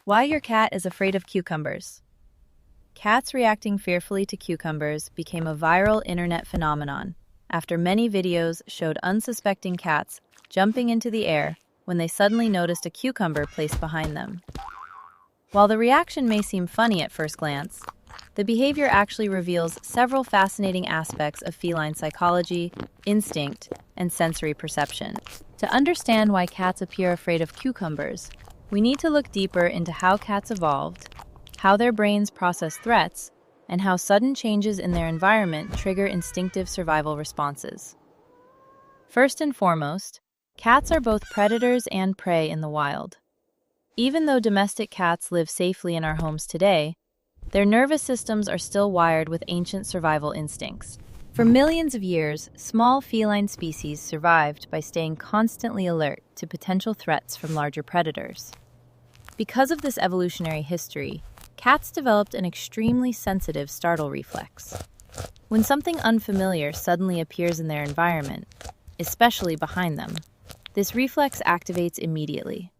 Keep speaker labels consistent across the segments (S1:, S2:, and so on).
S1: Why your cat is afraid of cucumbers. Cats reacting fearfully to cucumbers became a viral internet phenomenon after many videos showed unsuspecting cats jumping into the air when they suddenly noticed a cucumber placed behind them. While the reaction may seem funny at first glance, the behavior actually reveals several fascinating aspects of feline psychology, instinct, and sensory perception. To understand why cats appear afraid of cucumbers, we need to look deeper into how cats evolved, how their brains process threats, and how sudden changes in their environment trigger instinctive survival responses. First and foremost, cats are both predators and prey in the wild. Even though domestic cats live safely in our homes today, their nervous systems are still wired with ancient survival instincts. For millions of years, small feline species survived by staying constantly alert to potential threats from larger predators. Because of this evolutionary history, cats developed an extremely sensitive startle reflex. When something unfamiliar suddenly appears in their environment, especially behind them, this reflex activates immediately.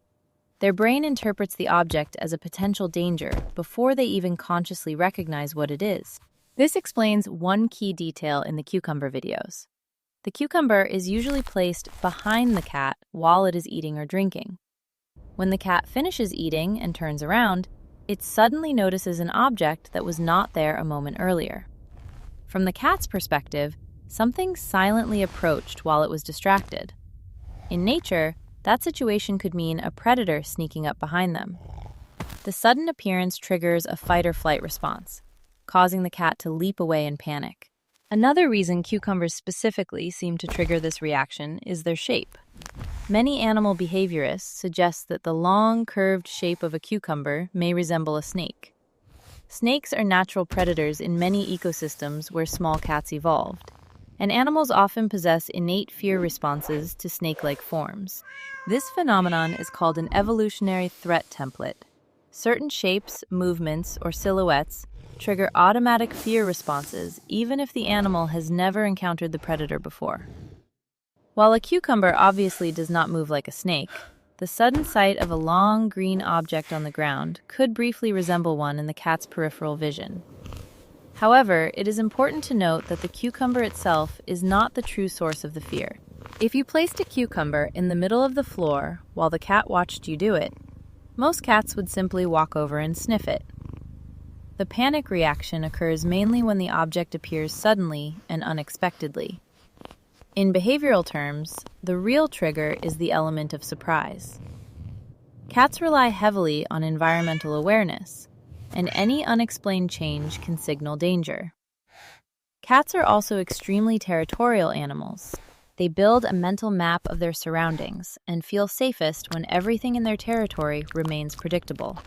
S1: Their brain interprets the object as a potential danger before they even consciously recognize what it is. This explains one key detail in the cucumber videos. The cucumber is usually placed behind the cat while it is eating or drinking. When the cat finishes eating and turns around, it suddenly notices an object that was not there a moment earlier. From the cat's perspective, something silently approached while it was distracted. In nature, that situation could mean a predator sneaking up behind them. The sudden appearance triggers a fight-or-flight response, causing the cat to leap away in panic. Another reason cucumbers specifically seem to trigger this reaction is their shape. Many animal behaviorists suggest that the long, curved shape of a cucumber may resemble a snake. Snakes are natural predators in many ecosystems where small cats evolved, and animals often possess innate fear responses to snake-like forms. This phenomenon is called an evolutionary threat template. Certain shapes, movements, or silhouettes trigger automatic fear responses even if the animal has never encountered the predator before. While a cucumber obviously does not move like a snake, the sudden sight of a long green object on the ground could briefly resemble one in the cat's peripheral vision. However, it is important to note that the cucumber itself is not the true source of the fear. If you placed a cucumber in the middle of the floor while the cat watched you do it, most cats would simply walk over and sniff it. The panic reaction occurs mainly when the object appears suddenly and unexpectedly. In behavioral terms, the real trigger is the element of surprise. Cats rely heavily on environmental awareness, and any unexplained change can signal danger. Cats are also extremely territorial animals. They build a mental map of their surroundings and feel safest when everything in their territory remains predictable.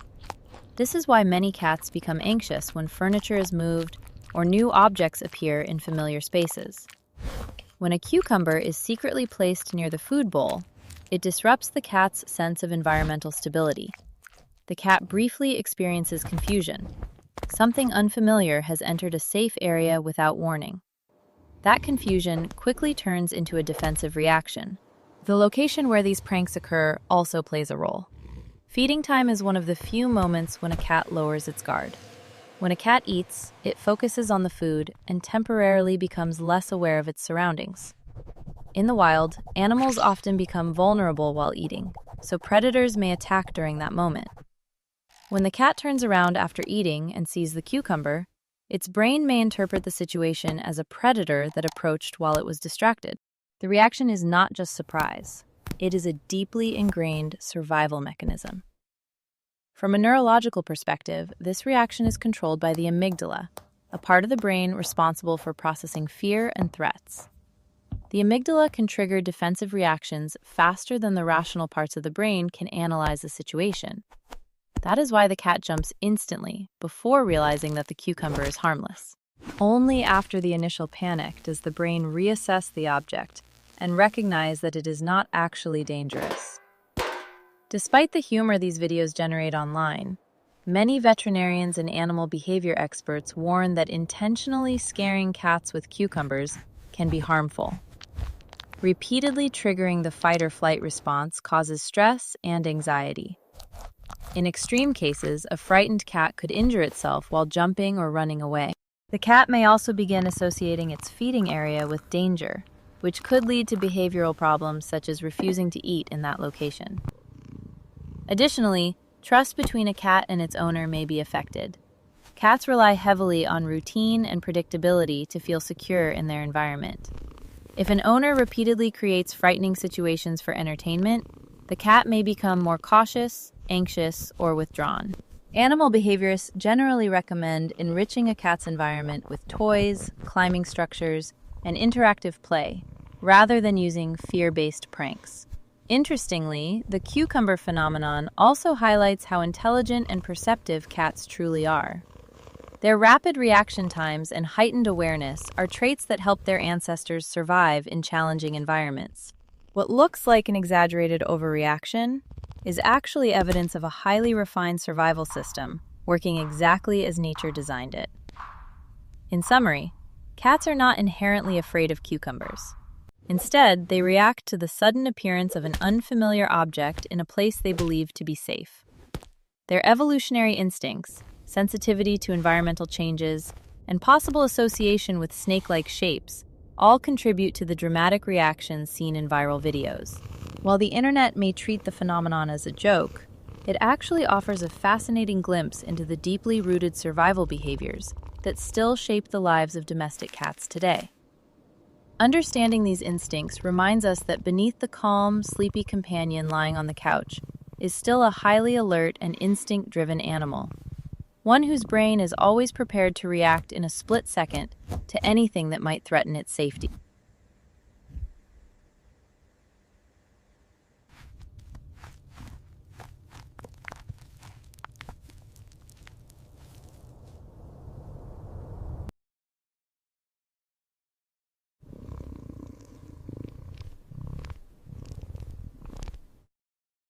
S1: This is why many cats become anxious when furniture is moved or new objects appear in familiar spaces. When a cucumber is secretly placed near the food bowl, it disrupts the cat's sense of environmental stability. The cat briefly experiences confusion. Something unfamiliar has entered a safe area without warning. That confusion quickly turns into a defensive reaction. The location where these pranks occur also plays a role. Feeding time is one of the few moments when a cat lowers its guard. When a cat eats, it focuses on the food and temporarily becomes less aware of its surroundings. In the wild, animals often become vulnerable while eating, so predators may attack during that moment. When the cat turns around after eating and sees the cucumber, its brain may interpret the situation as a predator that approached while it was distracted. The reaction is not just surprise. It is a deeply ingrained survival mechanism. From a neurological perspective, this reaction is controlled by the amygdala, a part of the brain responsible for processing fear and threats. The amygdala can trigger defensive reactions faster than the rational parts of the brain can analyze the situation. That is why the cat jumps instantly, before realizing that the cucumber is harmless. Only after the initial panic does the brain reassess the object and recognize that it is not actually dangerous. Despite the humor these videos generate online, many veterinarians and animal behavior experts warn that intentionally scaring cats with cucumbers can be harmful. Repeatedly triggering the fight-or-flight response causes stress and anxiety. In extreme cases, a frightened cat could injure itself while jumping or running away. The cat may also begin associating its feeding area with danger, which could lead to behavioral problems such as refusing to eat in that location. Additionally, trust between a cat and its owner may be affected. Cats rely heavily on routine and predictability to feel secure in their environment. If an owner repeatedly creates frightening situations for entertainment, the cat may become more cautious, anxious, or withdrawn. Animal behaviorists generally recommend enriching a cat's environment with toys, climbing structures, and interactive play, rather than using fear-based pranks. Interestingly, the cucumber phenomenon also highlights how intelligent and perceptive cats truly are. Their rapid reaction times and heightened awareness are traits that helped their ancestors survive in challenging environments. What looks like an exaggerated overreaction is actually evidence of a highly refined survival system working exactly as nature designed it. In summary, cats are not inherently afraid of cucumbers. Instead, they react to the sudden appearance of an unfamiliar object in a place they believe to be safe. Their evolutionary instincts, sensitivity to environmental changes, and possible association with snake-like shapes all contribute to the dramatic reactions seen in viral videos. While the internet may treat the phenomenon as a joke, it actually offers a fascinating glimpse into the deeply rooted survival behaviors that still shape the lives of domestic cats today. Understanding these instincts reminds us that beneath the calm, sleepy companion lying on the couch is still a highly alert and instinct-driven animal, one whose brain is always prepared to react in a split second to anything that might threaten its safety.